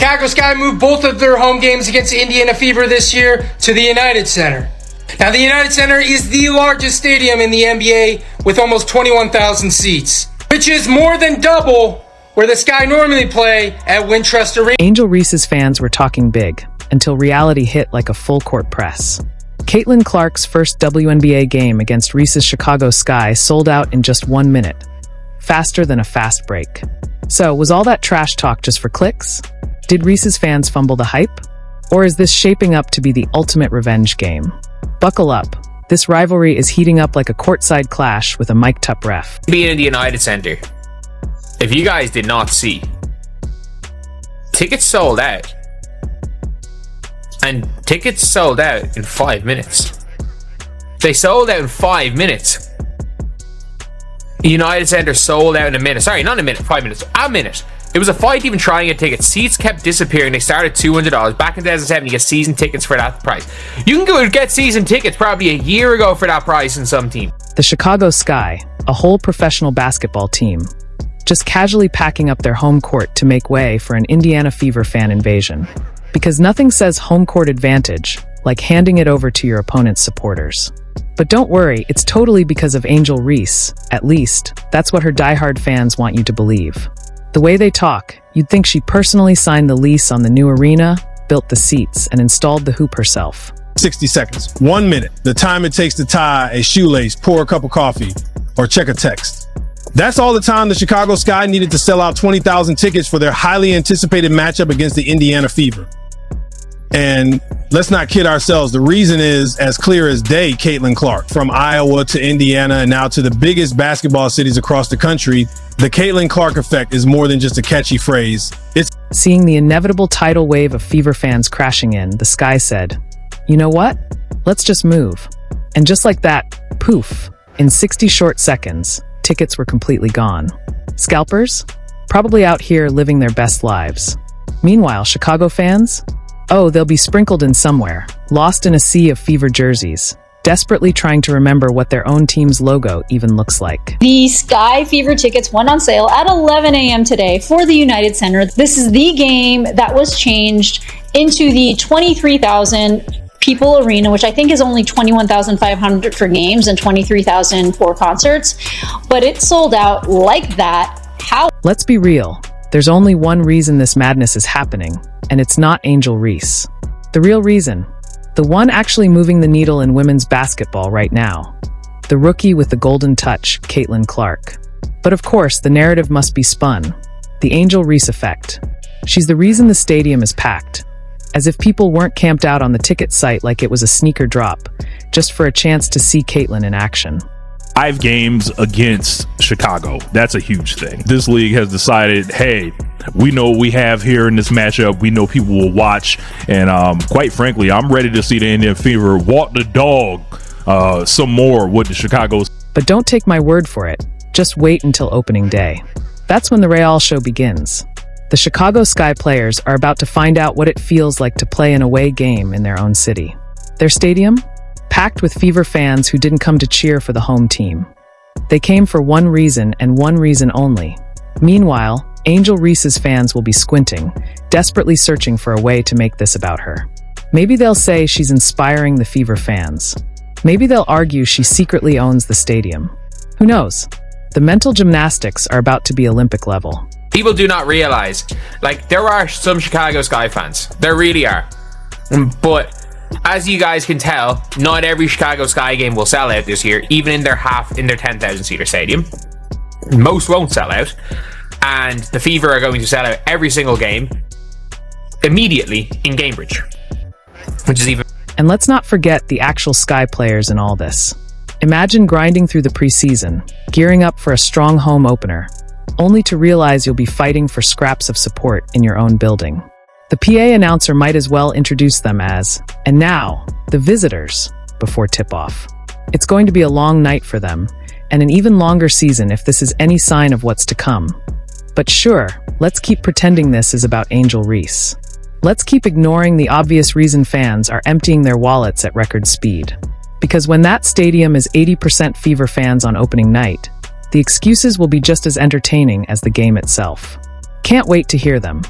Chicago Sky moved both of their home games against IndianaFever this year to the United Center. Now, the United Center is the largest stadium in the NBA with almost 21,000 seats, which is more than double where the Sky normally play at Wintrust Arena. AngelReese's fans were talking big until reality hit like a full-court press. CaitlinClark's first WNBA game against Reese's Chicago Sky sold out in just 1 minute, faster than a fast break. So, was all that trash talk just for clicks? Did Reese's fans fumble the hype? Or is this shaping up to be the ultimate revenge game? Buckle up. This rivalry is heating up like a courtside clash with a mic'd up ref. Being in the United Center, if you guys did not see, tickets sold out. And tickets sold out in 5 minutes. They sold out in 5 minutes. The United Center sold out in a minute. Sorry, not in a minute, 5 minutes. A minute. It was a fight even trying to get tickets. Seats kept disappearing. They started $200. Back in 2007, you get season tickets for that price. You can go get season tickets probably a year ago for that price in some team. The Chicago Sky, a whole professional basketball team, just casually packing up their home court to make way for an IndianaFever fan invasion. Because nothing says home court advantage like handing it over to your opponent's supporters. But don't worry, it's totally because of AngelReese. At least, that's what her diehard fans want you to believe. The way they talk, you'd think she personally signed the lease on the new arena, built the seats, and installed the hoop herself. 60 seconds, 1 minute, the time it takes to tie a shoelace, pour a cup of coffee, or check a text. That's all the time the Chicago Sky needed to sell out 20,000 tickets for their highly anticipated matchup against the IndianaFever. And let's not kid ourselves. The reason is as clear as day. CaitlinClark, from Iowa to Indiana and now to the biggest basketball cities across the country, the CaitlinClarkEffect is more than just a catchy phrase. It's seeing the inevitable tidal wave of Fever fans crashing in, the Sky said, "You know what? Let's just move." And just like that, poof, in 60 short seconds, tickets were completely gone. Scalpers? Probably out here living their best lives. Meanwhile, Chicago fans? Oh, they'll be sprinkled in somewhere, lost in a sea of Fever jerseys, desperately trying to remember what their own team's logo even looks like. The Sky Fever tickets went on sale at 11 a.m. today for the United Center. This is the game that was changed into the 23,000 people arena, which I think is only 21,500 for games and 23,000 for concerts, but it sold out like that. How? Let's be real. There's only one reason this madness is happening, and it's not AngelReese. The real reason, the one actually moving the needle in women's basketball right now, the rookie with the golden touch, CaitlinClark. But of course, the narrative must be spun. The AngelReese effect. She's the reason the stadium is packed, as if people weren't camped out on the ticket site like it was a sneaker drop, just for a chance to see Caitlin in action. 5 games against Chicago. That's a huge thing. This league has decided, hey, we know what we have here in this matchup. We know people will watch. And quite frankly, I'm ready to see the IndianaFever walk the dog some more with the Chicago. But don't take my word for it. Just wait until opening day. That's when the Real show begins. The Chicago Sky players are about to find out what it feels like to play an away game in their own city. Their stadium? Packed with Fever fans who didn't come to cheer for the home team. They came for one reason and one reason only. Meanwhile, AngelReese's fans will be squinting, desperately searching for a way to make this about her. Maybe they'll say she's inspiring the Fever fans. Maybe they'll argue she secretly owns the stadium. Who knows? The mental gymnastics are about to be Olympic level. People do not realize, like, there are some Chicago Sky fans. There really are. But as you guys can tell, not every Chicago Sky game will sell out this year, even in their 10,000 seater stadium. Most won't sell out, and the Fever are going to sell out every single game immediately in Cambridge, which is even. And let's not forget the actual Sky players in all this. Imagine grinding through the preseason, gearing up for a strong home opener, only to realize you'll be fighting for scraps of support in your own building. The PA announcer might as well introduce them as, and now, the visitors, before tip-off. It's going to be a long night for them, and an even longer season if this is any sign of what's to come. But sure, let's keep pretending this is about AngelReese. Let's keep ignoring the obvious reason fans are emptying their wallets at record speed. Because when that stadium is 80% Fever fans on opening night, the excuses will be just as entertaining as the game itself. Can't wait to hear them.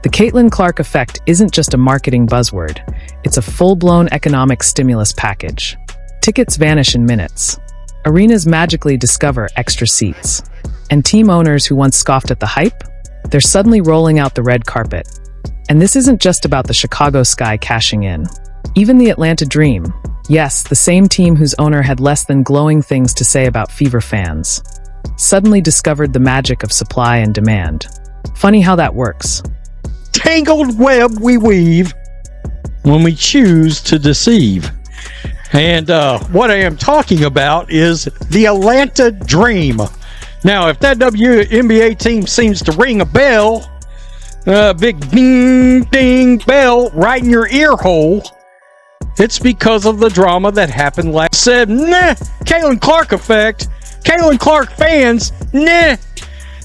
The Caitlin Clark effect isn't just a marketing buzzword. It's a full-blown economic stimulus package. Tickets vanish in minutes. Arenas magically discover extra seats. And team owners who once scoffed at the hype? They're suddenly rolling out the red carpet. And this isn't just about the ChicagoSky cashing in. Even the Atlanta Dream, yes, the same team whose owner had less than glowing things to say about Fever fans, suddenly discovered the magic of supply and demand. Funny how that works. Tangled web we weave when we choose to deceive. And what I am talking about is the Atlanta Dream. Now, if that WNBA team seems to ring a bell, big ding ding bell right in your ear hole, it's because of the drama that happened last. Said, nah, CaitlinClark effect, CaitlinClark fans, nah.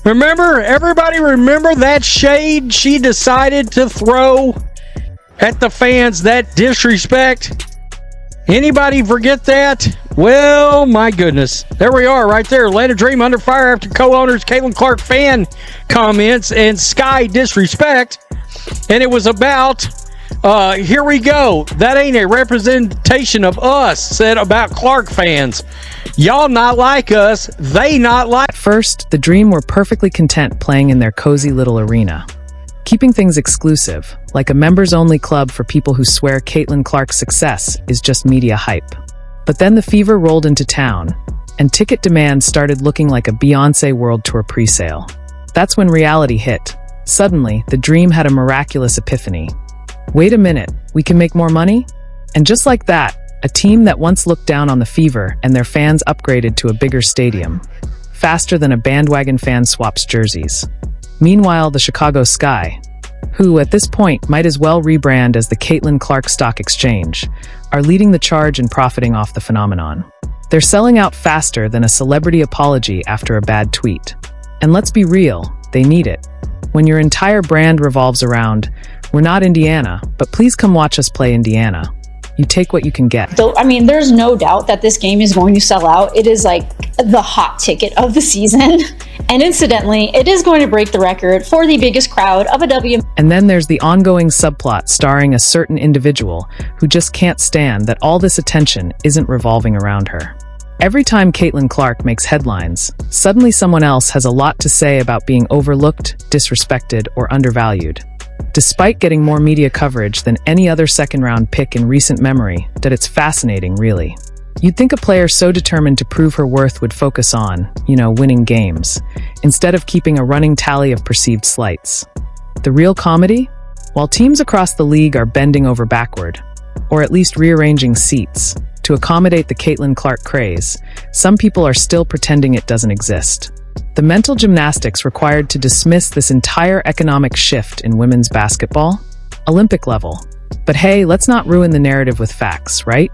Remember, everybody remember that shade she decided to throw at the fans, that disrespect? Anybody forget that? Well, my goodness. There we are right there. Atlanta Dream under fire after co-owners CaitlinClark fan comments and Sky disrespect. And it was about, here we go. That ain't a representation of us, said about Clark fans. Y'all not like us, they not like. At first, the Dream were perfectly content playing in their cozy little arena, keeping things exclusive, like a members-only club for people who swear Caitlin Clark's success is just media hype. But then the Fever rolled into town, and ticket demand started looking like a Beyoncé World Tour pre-sale. That's when reality hit. Suddenly, the Dream had a miraculous epiphany. Wait a minute, we can make more money? And just like that, a team that once looked down on the Fever and their fans upgraded to a bigger stadium, faster than a bandwagon fan swaps jerseys. Meanwhile, the ChicagoSky, who at this point might as well rebrand as the Caitlin Clark Stock Exchange, are leading the charge and profiting off the phenomenon. They're selling out faster than a celebrity apology after a bad tweet. And let's be real, they need it. When your entire brand revolves around, we're not Indiana, but please come watch us play Indiana. You take what you can get. So, I mean, there's no doubt that this game is going to sell out. It is like the hot ticket of the season. And incidentally, it is going to break the record for the biggest crowd of a WNBA. And then there's the ongoing subplot starring a certain individual who just can't stand that all this attention isn't revolving around her. Every time Caitlin Clark makes headlines, suddenly someone else has a lot to say about being overlooked, disrespected, or undervalued. Despite getting more media coverage than any other second-round pick in recent memory, that it's fascinating, really. You'd think a player so determined to prove her worth would focus on, winning games, instead of keeping a running tally of perceived slights. The real comedy? While teams across the league are bending over backward, or at least rearranging seats, to accommodate the Caitlin Clark craze, some people are still pretending it doesn't exist. The mental gymnastics required to dismiss this entire economic shift in women's basketball? Olympic level. But hey, let's not ruin the narrative with facts, right?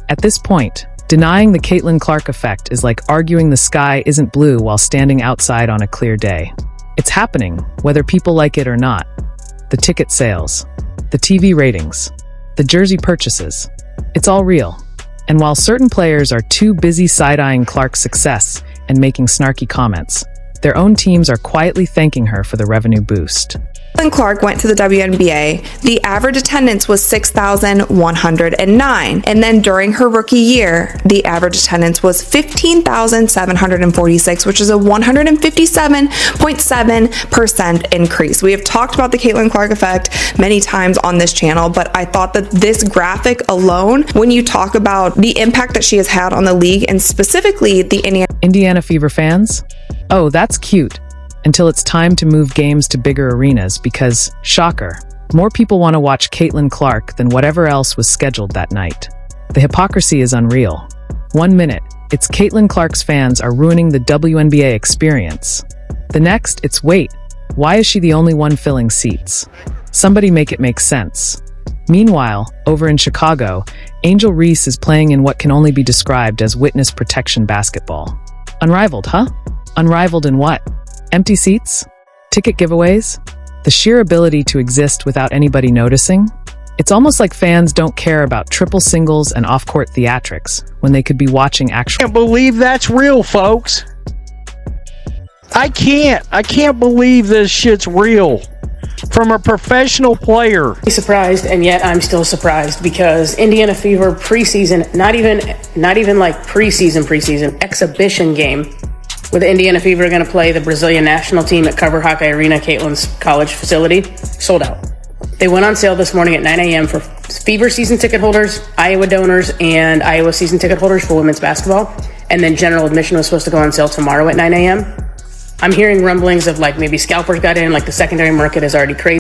At this point, denying the Caitlin Clark effect is like arguing the sky isn't blue while standing outside on a clear day. It's happening, whether people like it or not. The ticket sales, the TV ratings, the jersey purchases. It's all real. And while certain players are too busy side-eyeing Clark's success and making snarky comments, their own teams are quietly thanking her for the revenue boost. When Clark went to the WNBA, the average attendance was 6,109. And then during her rookie year, the average attendance was 15,746, which is a 157.7% increase. We have talked about the Caitlin Clark effect many times on this channel, but I thought that this graphic alone, when you talk about the impact that she has had on the league and specifically the Indiana Fever fans? Oh, that's cute. Until it's time to move games to bigger arenas because, shocker, more people want to watch Caitlin Clark than whatever else was scheduled that night. The hypocrisy is unreal. 1 minute, it's Caitlin Clark's fans are ruining the WNBA experience. The next, it's wait, why is she the only one filling seats? Somebody make it make sense. Meanwhile, over in Chicago, AngelReese is playing in what can only be described as witness protection basketball. Unrivaled, huh? Unrivaled in what? Empty seats? Ticket giveaways? The sheer ability to exist without anybody noticing? It's almost like fans don't care about triple singles and off-court theatrics when they could be watching actual— I can't believe that's real, folks. I can't believe this shit's real. from a professional player. Surprised, and yet I'm still surprised because Indiana Fever preseason, not even like preseason exhibition game, with the Indiana Fever are going to play the Brazilian national team at Cover Hawkeye Arena, Caitlin's college facility, sold out. They went on sale this morning at 9 a.m. for Fever season ticket holders, Iowa donors, and Iowa season ticket holders for women's basketball. And then general admission was supposed to go on sale tomorrow at 9 a.m. I'm hearing rumblings of like maybe scalpers got in, like the secondary market is already crazy.